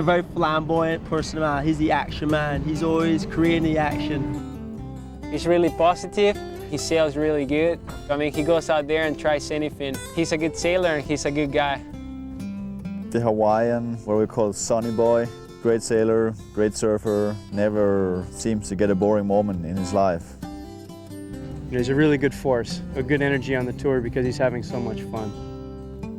a very flamboyant personality. He's the action man. He's always creating the action. He's really positive. He sails really good. I mean, he goes out there and tries anything. He's a good sailor and he's a good guy. The Hawaiian, what we call Sonny Boy, great sailor, great surfer, never seems to get a boring moment in his life. There's a really good force, a good energy on the tour because he's having so much fun.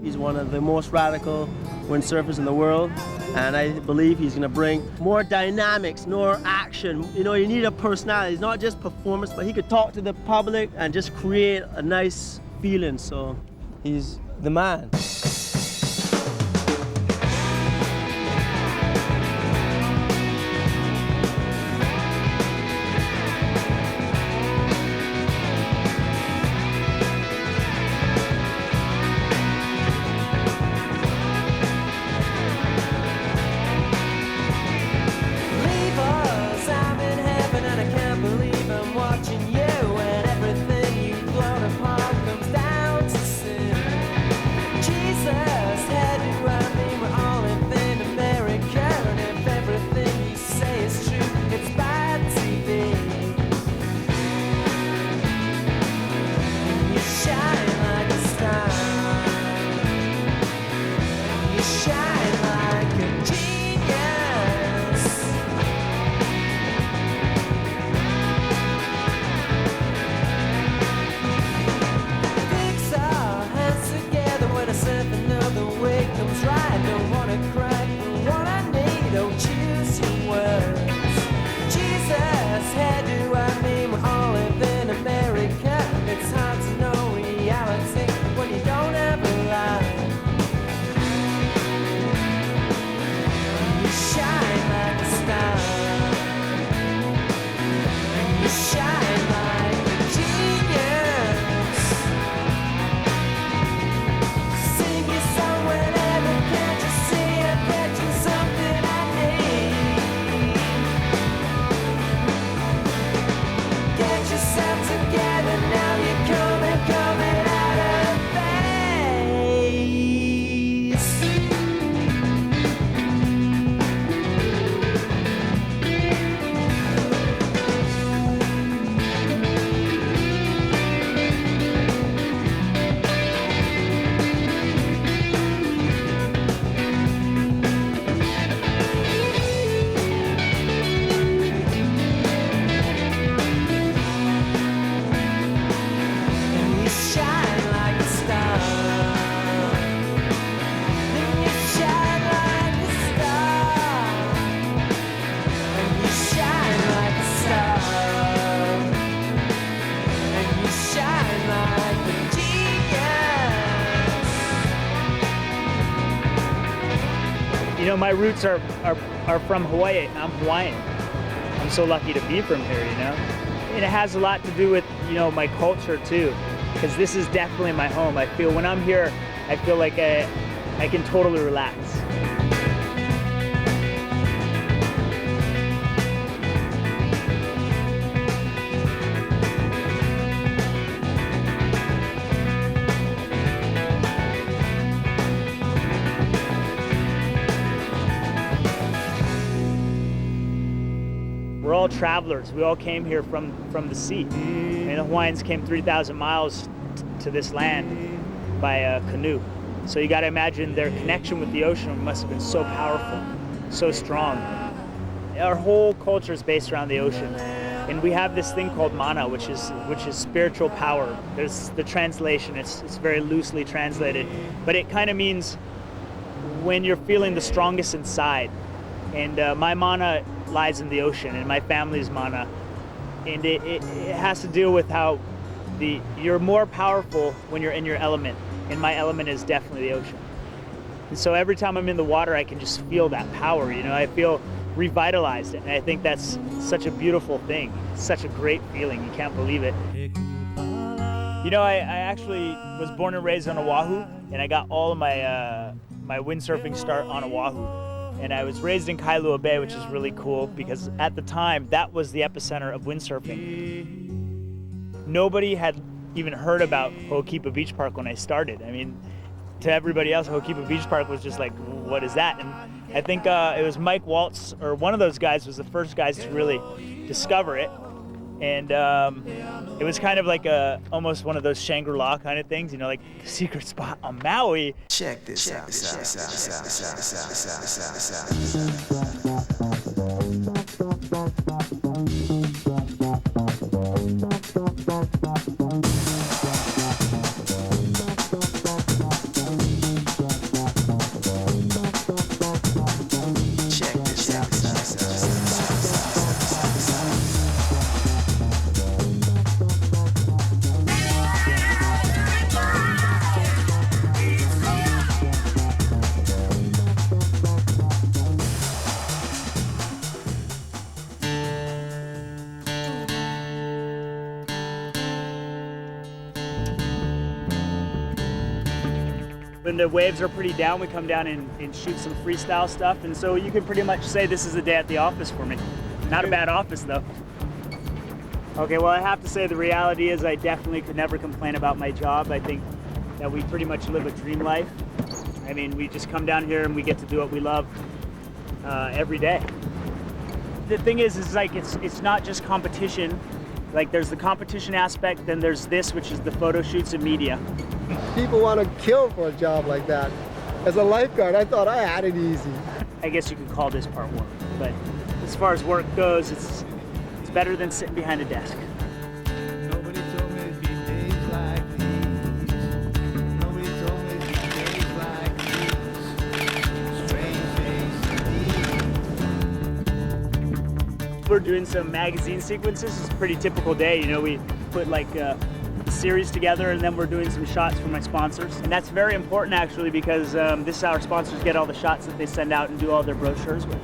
He's one of the most radical windsurfers in the world, and I believe he's going to bring more dynamics, more action. You know, you need a personality. It's not just performance, but he could talk to the public and just create a nice feeling. So he's the man. You know, my roots are from Hawaii. I'm Hawaiian. I'm so lucky to be from here, you know? And it has a lot to do with, you know, my culture too, because this is definitely my home. I feel when I'm here, I feel like I can totally relax. We're all travelers. We all came here from the sea. And the Hawaiians came 3,000 miles to this land by a canoe. So you gotta imagine their connection with the ocean must have been so powerful, so strong. Our whole culture is based around the ocean. And we have this thing called mana, which is spiritual power. There's the translation, it's very loosely translated, but it kind of means when you're feeling the strongest inside. And my mana lies in the ocean, and my family's mana. And it has to do with how you're more powerful when you're in your element, and my element is definitely the ocean. And so every time I'm in the water, I can just feel that power, you know, I feel revitalized, and I think that's such a beautiful thing. It's such a great feeling, you can't believe it. You know, I actually was born and raised on Oahu, and I got all of my windsurfing start on Oahu. And I was raised in Kailua Bay, which is really cool because at the time, that was the epicenter of windsurfing. Nobody had even heard about Ho'okipa Beach Park when I started. I mean, to everybody else, Ho'okipa Beach Park was just like, what is that? I think it was Mike Waltz, or one of those guys was the first guys to really discover it. And it was kind of like almost one of those Shangri-La kind of things, you know, like the secret spot on Maui. Check this out. When the waves are pretty down, we come down and shoot some freestyle stuff. And so you can pretty much say this is a day at the office for me. Not a bad office though. Okay, well I have to say the reality is I definitely could never complain about my job. I think that we pretty much live a dream life. I mean, we just come down here and we get to do what we love every day. The thing is like it's not just competition. Like there's the competition aspect, then there's this, which is the photo shoots and media. People want to kill for a job like that. As a lifeguard, I thought I had it easy. I guess you could call this part work, but as far as work goes, it's better than sitting behind a desk. Nobody told me it'd be days like these. Nobody told me it'd be days like these. Strange days. We're doing some magazine sequences. It's a pretty typical day. You know, we put like a series together and then we're doing some shots for my sponsors. And that's very important actually because this is how our sponsors get all the shots that they send out and do all their brochures with.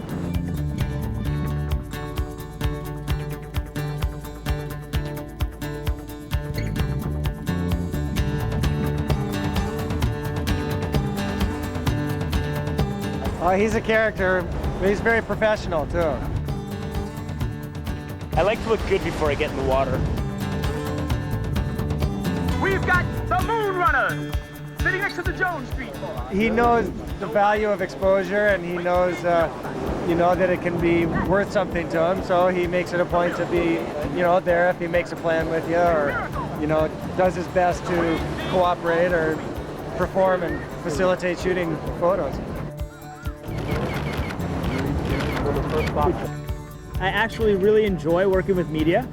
Oh, he's a character, but he's very professional too. I like to look good before I get in the water. We've got the Moon Runner sitting next to the Jones Street Bar. He knows the value of exposure, and he knows, you know, that it can be worth something to him. So he makes it a point to be, you know, there if he makes a plan with you, or, you know, does his best to cooperate or perform and facilitate shooting photos. I actually really enjoy working with media.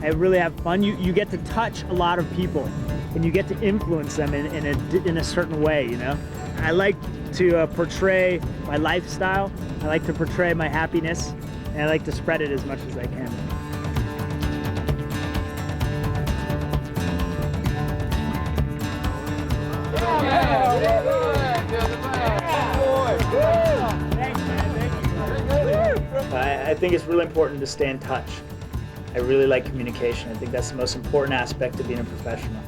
I really have fun. You get to touch a lot of people and you get to influence them in a certain way, you know? I like to portray my lifestyle. I like to portray my happiness, and I like to spread it as much as I can. I think it's really important to stay in touch. I really like communication. I think that's the most important aspect of being a professional.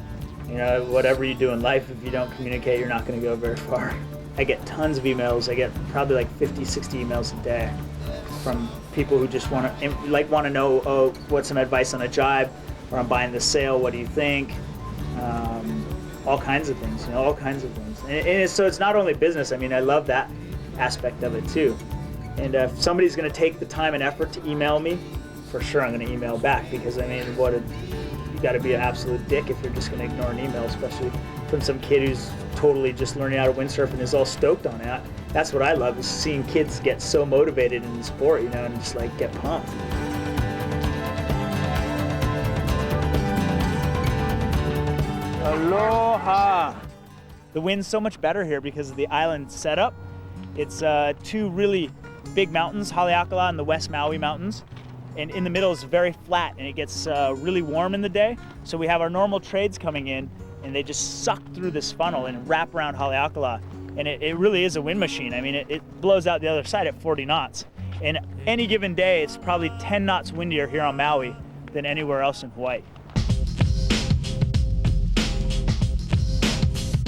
You know, whatever you do in life, if you don't communicate, you're not going to go very far. I get tons of emails. I get probably like 50, 60 emails a day from people who just want to know, oh, what's some advice on a job, or I'm buying this sale, what do you think? All kinds of things, you know, all kinds of things. So it's not only business. I mean, I love that aspect of it too. And if somebody's going to take the time and effort to email me, for sure I'm going to email back, because I mean, you got to be an absolute dick if you're just going to ignore an email, especially from some kid who's totally just learning how to windsurf and is all stoked on it. That's what I love, is seeing kids get so motivated in the sport, you know, and just like get pumped. Aloha! The wind's so much better here because of the island setup. It's two really big mountains, Haleakala and the West Maui Mountains. And in the middle is very flat, and it gets really warm in the day. So we have our normal trades coming in, and they just suck through this funnel and wrap around Haleakala. And it really is a wind machine. I mean, it blows out the other side at 40 knots. And any given day, it's probably 10 knots windier here on Maui than anywhere else in Hawaii.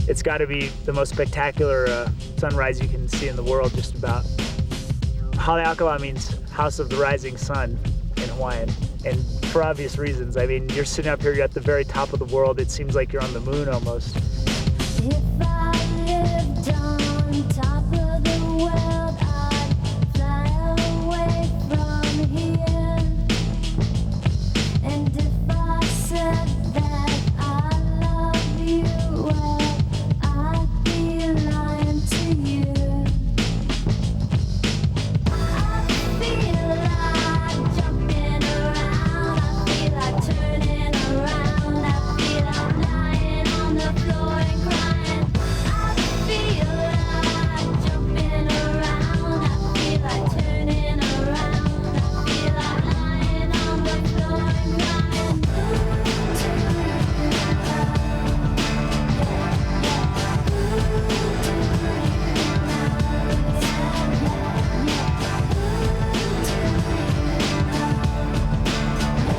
It's got to be the most spectacular sunrise you can see in the world, just about. Haleakala means House of the Rising Sun in Hawaiian, and for obvious reasons. I mean, you're sitting up here, you're at the very top of the world. It seems like you're on the moon almost. If I lived on top of the world, I'd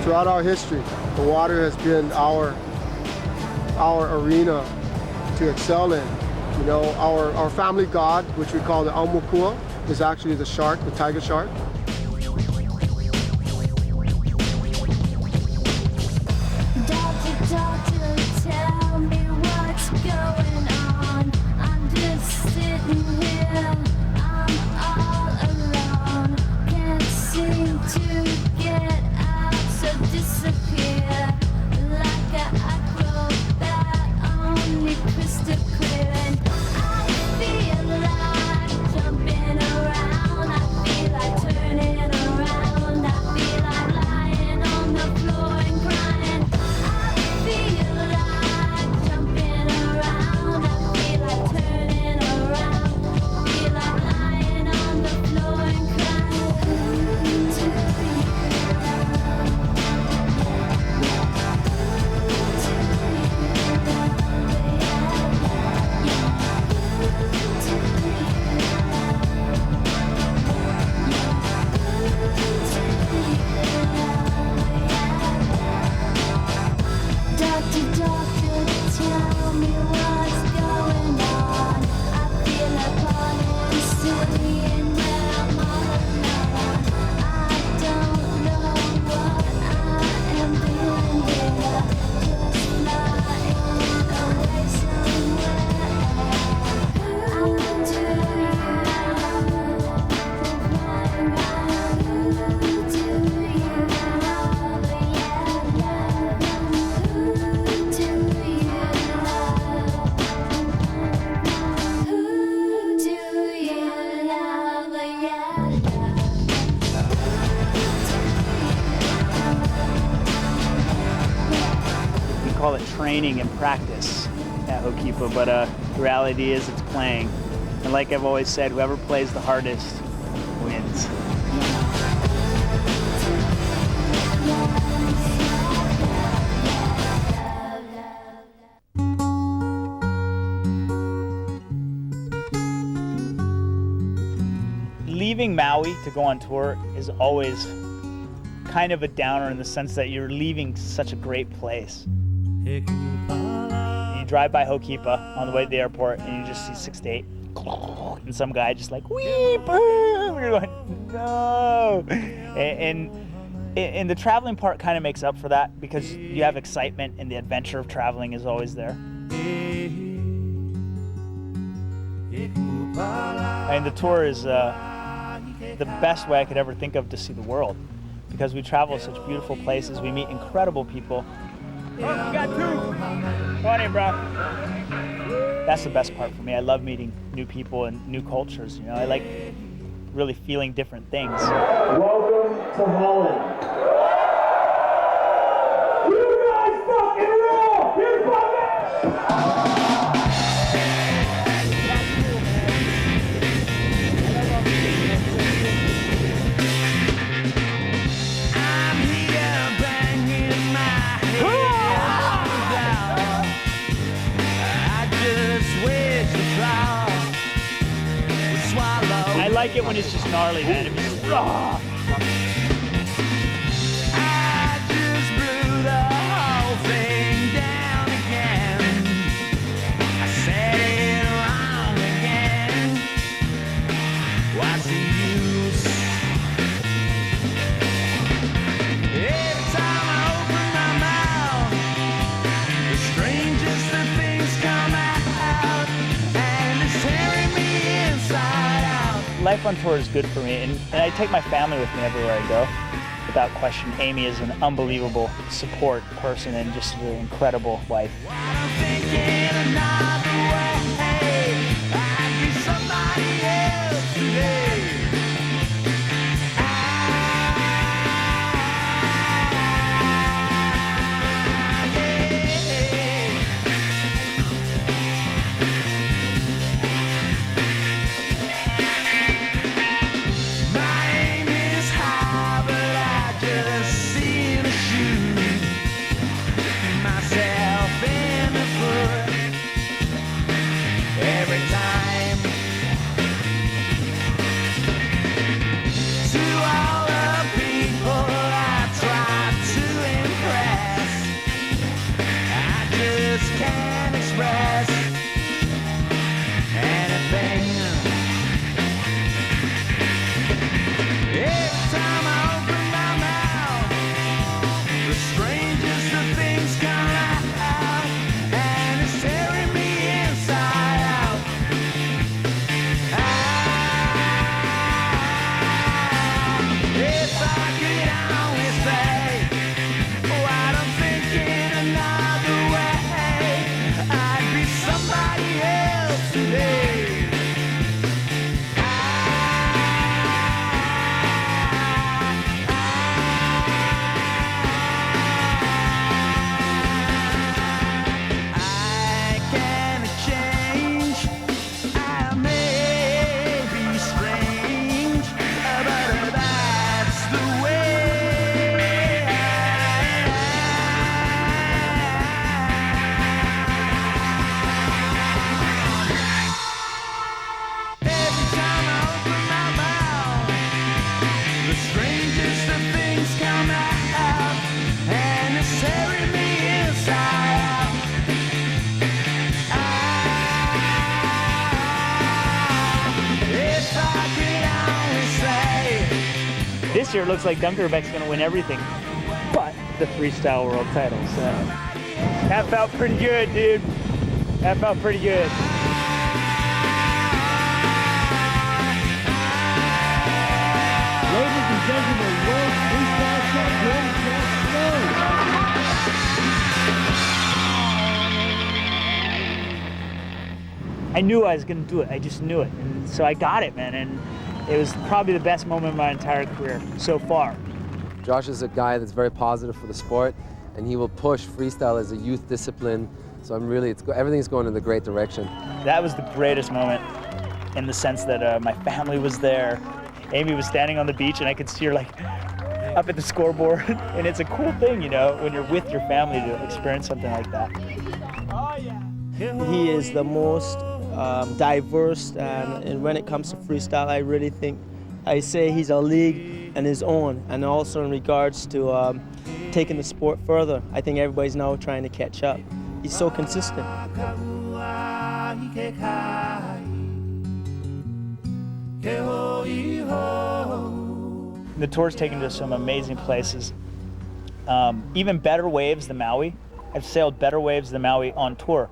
Throughout our history, the water has been our arena to excel in. You know, our family god, which we call the Aumokua, is actually the shark, the tiger shark. Doctor, tell me what's going on. I'm just sitting here, I'm all alone. Can't seem to get out, so disappear like an acrobat, only crystal clear. And I feel like jumping around, I feel like turning around, I feel like lying on the floor and crying. I feel like jumping around, I feel like turning around, I feel like lying on the floor and crying. To Doctor, tell me what's going on. I feel like falling silly and when I'm all alone. I don't know what I am doing here. Just flying away somewhere. I'm too We call it training and practice at Ho'okipa, but the reality is it's playing. And like I've always said, whoever plays the hardest wins. Leaving Maui to go on tour is always kind of a downer in the sense that you're leaving such a great place. You drive by Ho'okipa on the way to the airport and you just see 6 to 8 and some guy just like wee boom. You're going no, and the traveling part kind of makes up for that because you have excitement and the adventure of traveling is always there. And the tour is the best way I could ever think of to see the world because we travel such beautiful places, we meet incredible people. Oh, you got two. Come on in, bro. That's the best part for me. I love meeting new people and new cultures, you know. I like really feeling different things. Welcome to Holland. You guys fucking rule! Here's fucking... I like it when it's just gnarly, man. It's just raw. I just blew the whole thing down again. I said it wrong again. What's the use? Every time I open my mouth, the strangest of things come out, and it's tearing me inside out. Life on tour is good for me, and I take my family with me everywhere I go. Without question, Amy is an unbelievable support person and just an incredible wife. I'm thinking another way. I'd be somebody else today. My aim is high, but I just seem to shoot myself in the foot. I could always say what I'm thinking another way, I'd be somebody else today. I can change. I may be strange, but that's the way I am. Every time I open my mouth, the strangest of things come out, and it's tearing me inside out. If I could only say. This year it looks like Dunkerbeck's gonna win everything but the freestyle world title. So that felt pretty good, dude. That felt pretty good. Ladies and gentlemen, world freestyle champion, I knew I was gonna do it. I just knew it, and so I got it, man. And it was probably the best moment of my entire career so far. Josh is a guy that's very positive for the sport, and he will push freestyle as a youth discipline. So I'm really, everything's going in the great direction. That was the greatest moment in the sense that my family was there. Amy was standing on the beach, and I could see her like up at the scoreboard. And it's a cool thing, you know, when you're with your family to experience something like that. He is the most diverse, and when it comes to freestyle, I really think I say he's a league in his own, and also in regards to taking the sport further. I think everybody's now trying to catch up. He's so consistent. The tour's taken to some amazing places. Even better waves than Maui. I've sailed better waves than Maui on tour.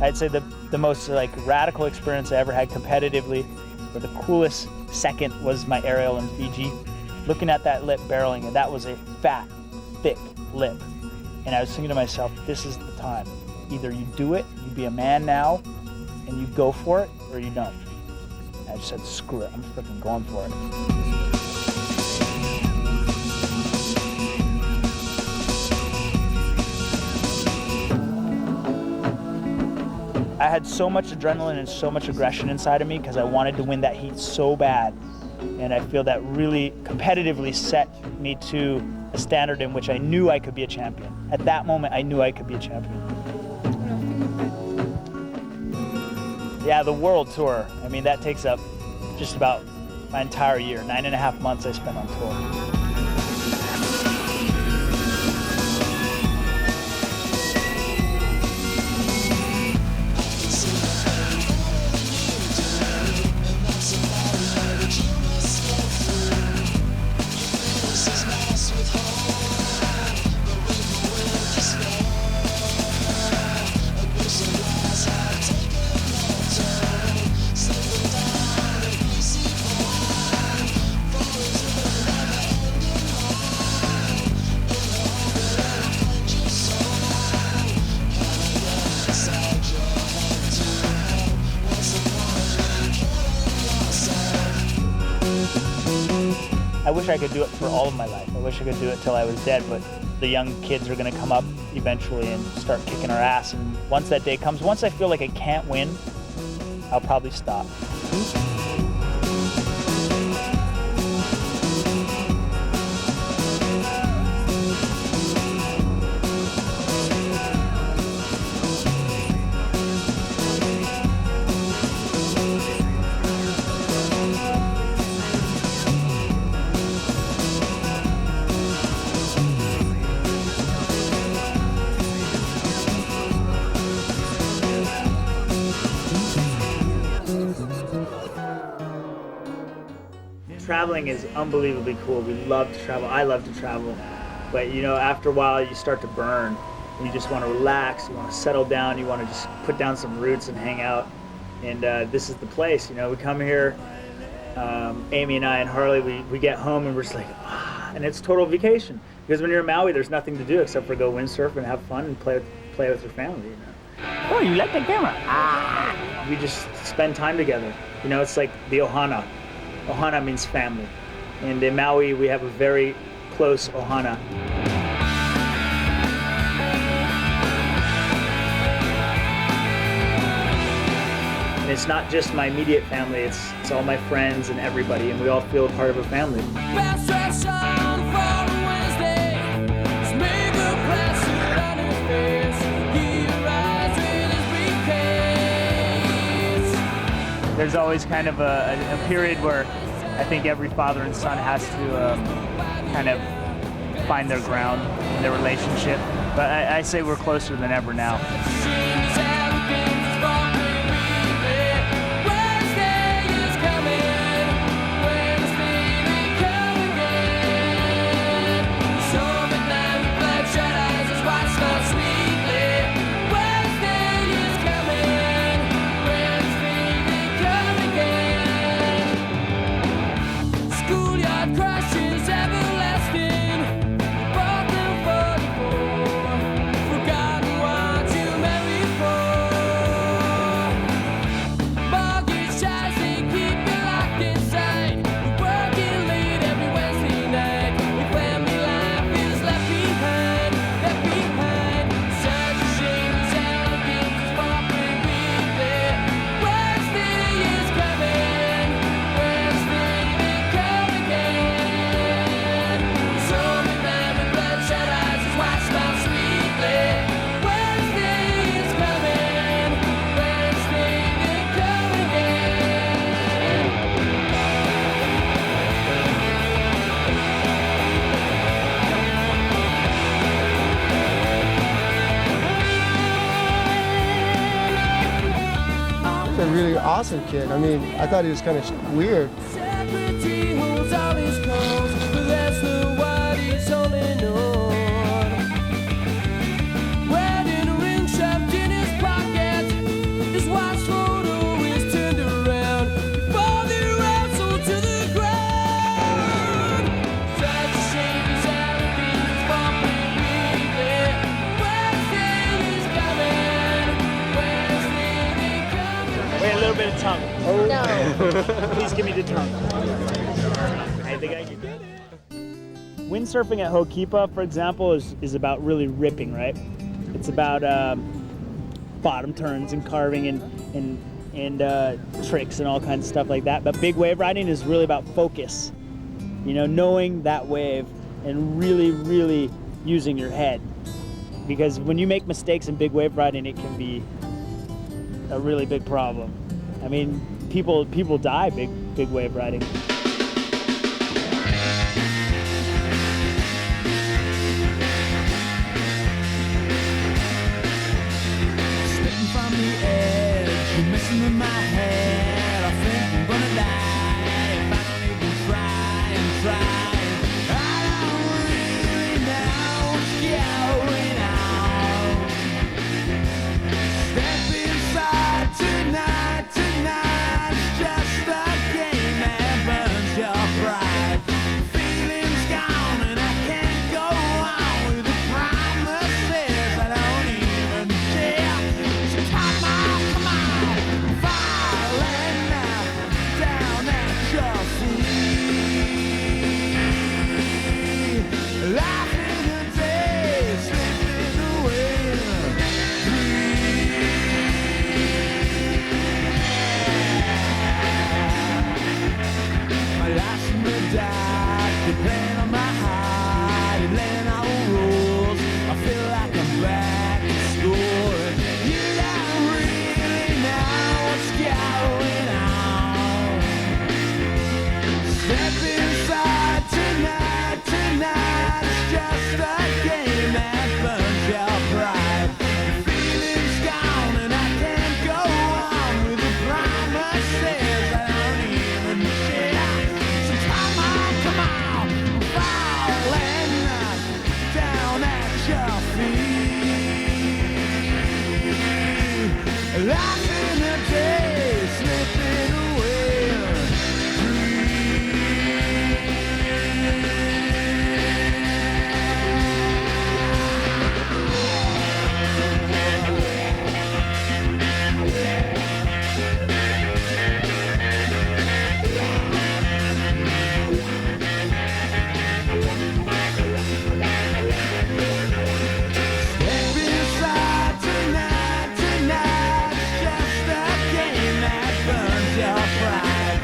I'd say the most like radical experience I ever had competitively, or the coolest second, was my aerial in Fiji. Looking at that lip barreling, and that was a fat, thick lip. And I was thinking to myself, this is the time. Either you do it, you be a man now, and you go for it, or you don't. And I just said, screw it, I'm freaking going for it. I had so much adrenaline and so much aggression inside of me because I wanted to win that heat so bad. And I feel that really competitively set me to a standard in which I knew I could be a champion. At that moment, I knew I could be a champion. Yeah, the world tour. I mean, that takes up just about my entire year. 9.5 months I spent on tour. wish I could do it for all of my life. I wish I could do it till I was dead, but the young kids are gonna come up eventually and start kicking our ass. And once that day comes, once I feel like I can't win, I'll probably stop. Traveling is unbelievably cool. We love to travel. I love to travel. But you know, after a while you start to burn. You just want to relax, you want to settle down, you want to just put down some roots and hang out. And this is the place. You know, we come here, Amy and I and Harley, we get home and we're just like, and it's total vacation. Because when you're in Maui, there's nothing to do except for go windsurf and have fun and play with your family, you know. Oh, you like the camera? We just spend time together. You know, it's like the ohana. Ohana means family. And in Maui, we have a very close ohana. And it's not just my immediate family, it's all my friends and everybody, and we all feel part of a family. There's always kind of a period where I think every father and son has to kind of find their ground in their relationship. But I say we're closer than ever now. A really awesome kid. I mean, I thought he was kind of weird. Wait, a little bit of tongue. Oh. No. Please give me the tongue. I think I can get it. Windsurfing at Ho'okipa, for example, is about really ripping, right? It's about bottom turns and carving and tricks and all kinds of stuff like that. But big wave riding is really about focus. You know, knowing that wave and really, really using your head. Because when you make mistakes in big wave riding, it can be a really big problem. I mean, people die big wave riding. Slipping from the edge, you're messing with my head. I think I'm gonna die if I don't even try and try. I don't really know what's going on. Step inside tonight, tonight's just a game that burns at your feet. Life in the day, slipping away. Step inside tonight, tonight's just a game that burns your pride.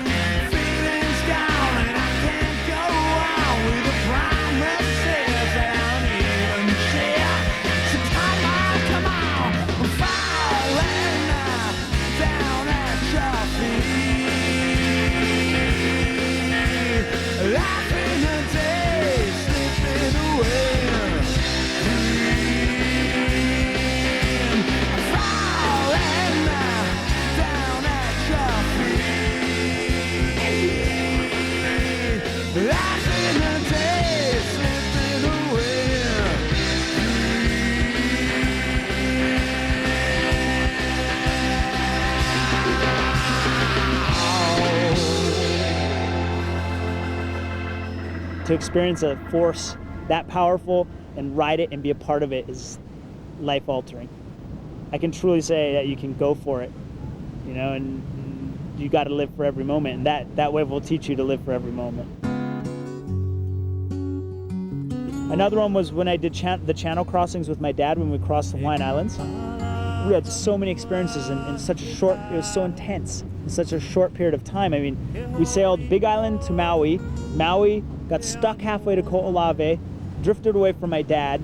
Feelings gone and I can't go on with the promises I don't even share. So come on, we're falling down at your feet. Life in the day, slipping away. Falling down at your feet. Life in the day, slipping away. To experience a force that powerful and ride it and be a part of it is life altering. I can truly say that you can go for it, you know, and you got to live for every moment, and that wave will teach you to live for every moment. Another one was when I did the channel crossings with my dad when we crossed the Hawaiian Islands. We had so many experiences in such a short, it was so intense in such a short period of time. I mean, we sailed Big Island to Maui. Maui, got stuck halfway to Ko'olave, drifted away from my dad,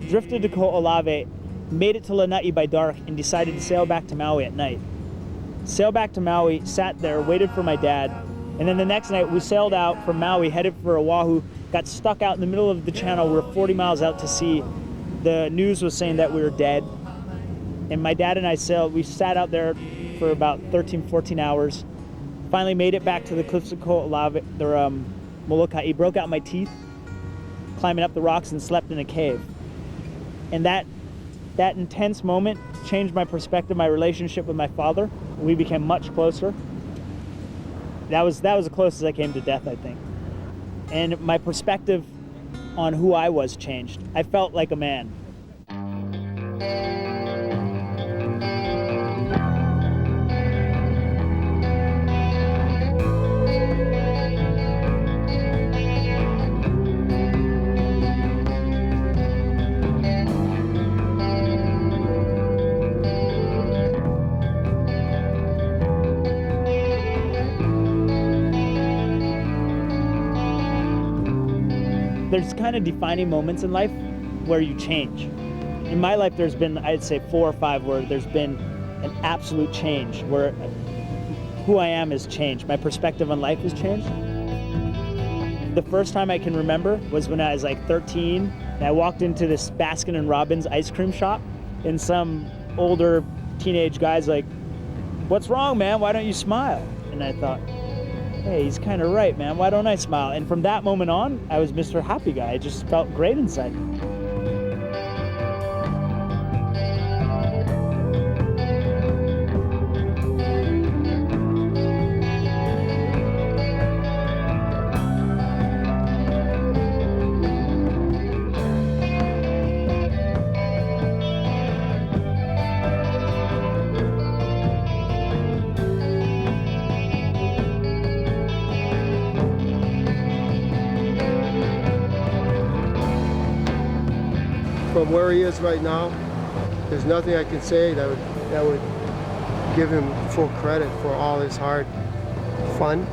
drifted to Ko'olave, made it to Lanai by dark, and decided to sail back to Maui at night. Sailed back to Maui, sat there, waited for my dad, and then the next night we sailed out from Maui, headed for Oahu, got stuck out in the middle of the channel. We were 40 miles out to sea. The news was saying that we were dead. And my dad and I sailed, we sat out there for about 13, 14 hours. Finally made it back to the cliffs of Ko'olave, Molokai, broke out my teeth, climbing up the rocks, and slept in a cave. And that intense moment changed my perspective, my relationship with my father. We became much closer. That was the closest I came to death, I think. And my perspective on who I was changed. I felt like a man. There's kind of defining moments in life where you change. In my life, there's been, I'd say 4 or 5 where there's been an absolute change, where who I am has changed. My perspective on life has changed. The first time I can remember was when I was like 13, and I walked into this Baskin and Robbins ice cream shop, and some older teenage guy's like, "What's wrong, man? Why don't you smile?" And I thought, hey, he's kind of right, man. Why don't I smile? And from that moment on, I was Mr. Happy Guy. I just felt great inside. From where he is right now, there's nothing I can say that would give him full credit for all his hard fun.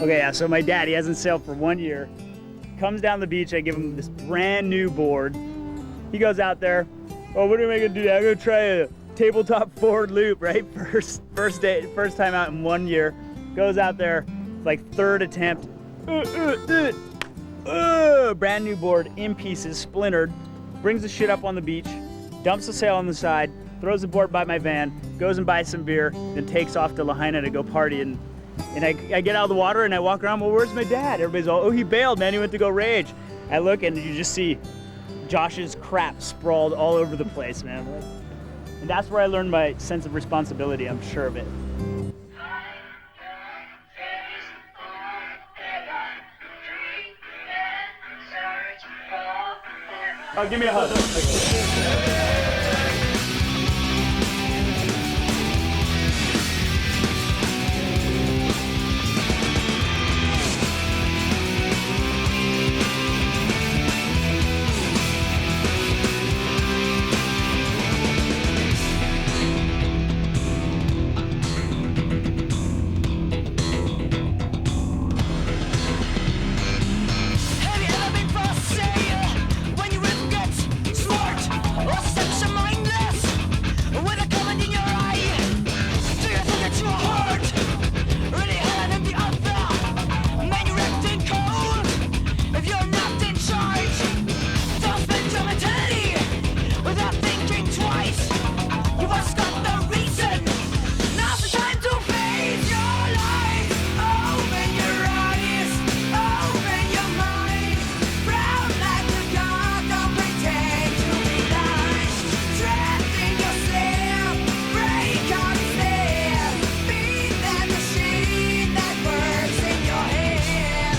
Okay, yeah, so my dad, he hasn't sailed for 1 year. Comes down the beach, I give him this brand new board. He goes out there, oh, what am I gonna do? I'm gonna try a tabletop forward loop, right? First time out in 1 year. Goes out there, like third attempt. Brand new board, in pieces, splintered. Brings the shit up on the beach, dumps the sail on the side, throws the board by my van, goes and buys some beer, then takes off to Lahaina to go party. And I get out of the water and I walk around, well, where's my dad? Everybody's all, oh, he bailed, man, he went to go rage. I look and you just see Josh's crap sprawled all over the place, man. And that's where I learned my sense of responsibility, I'm sure of it. Oh, give me a hug. Have you ever been for sale when you will get smart or such a mindless with a comment in your eye? Do you think that you are hard? Really hard and the other man you're acting cold if you're not in charge. Don't spend your mentality without thinking twice. You must got the reason. Now's the time to face your life. Open your eyes, open your mind. Proud like a god, don't pretend to be nice. Trapped in yourself, break out and stare. Be that machine that works in your head.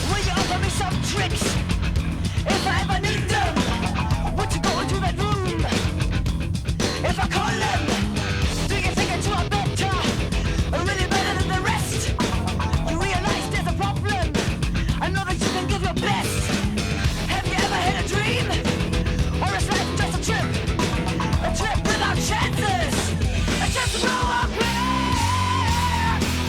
Will you offer me some tricks? If I ever need them, would you go into that room? If I call them, do you think that you are better? Or really better than the rest? You realize there's a problem. I know that you can give your best. Have you ever had a dream? Or is life just a trip? A trip without chances. A chance to go up there.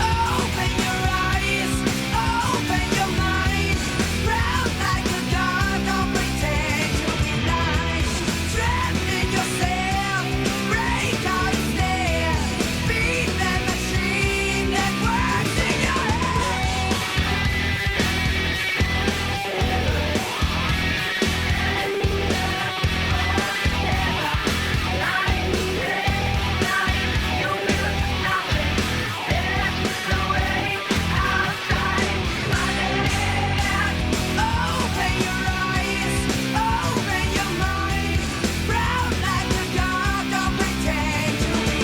Open your eyes, open your mind. Proud like a god, don't pretend to be nice. Trapped in yourself, break out and stare. Be that machine that works in your head. Open your eyes, open your mind. Proud like a god, don't pretend to be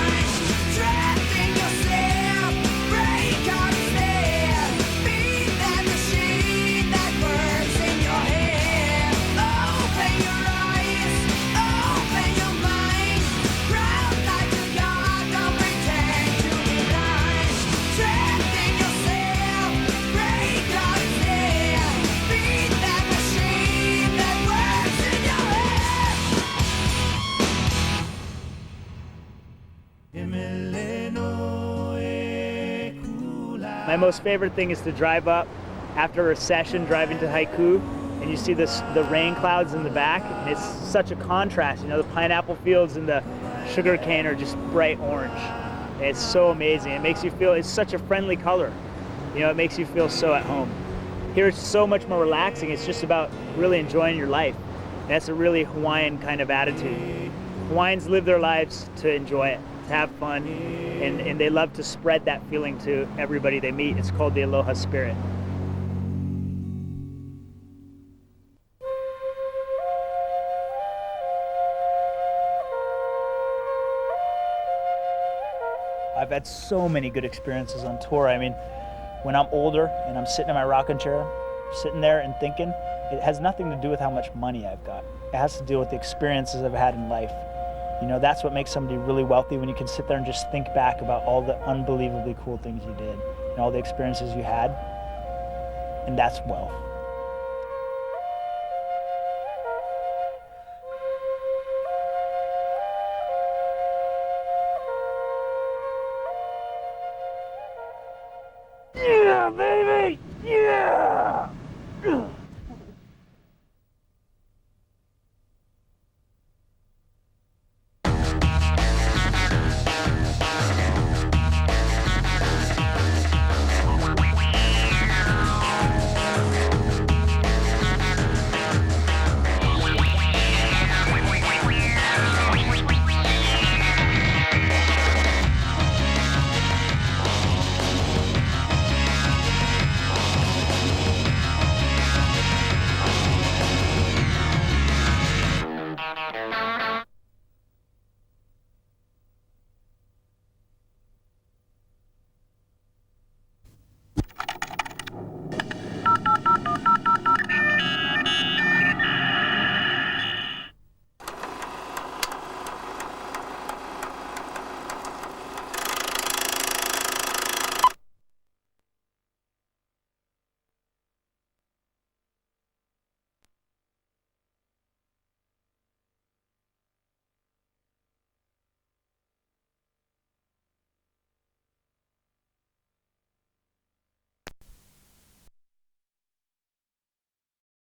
nice. Trapped in yourself, break out and stare. Be that machine that works in your head. Open your eyes, open your mind. Proud like a god, don't pretend to be nice. Trapped in yourself, break out and stare. Be that machine that works in your head. My most favorite thing is to drive up after a session driving to Haiku and you see the rain clouds in the back and it's such a contrast. You know, the pineapple fields and the sugar cane are just bright orange. It's so amazing. It makes you feel, it's such a friendly color. You know, it makes you feel so at home. Here it's so much more relaxing. It's just about really enjoying your life. And that's a really Hawaiian kind of attitude. Hawaiians live their lives to enjoy it, to have fun, and they love to spread that feeling to everybody they meet. It's called the Aloha spirit. I've had so many good experiences on tour. I mean, when I'm older and I'm sitting in my rocking chair, sitting there and thinking, it has nothing to do with how much money I've got. It has to do with the experiences I've had in life. You know, that's what makes somebody really wealthy, when you can sit there and just think back about all the unbelievably cool things you did and all the experiences you had, and that's wealth.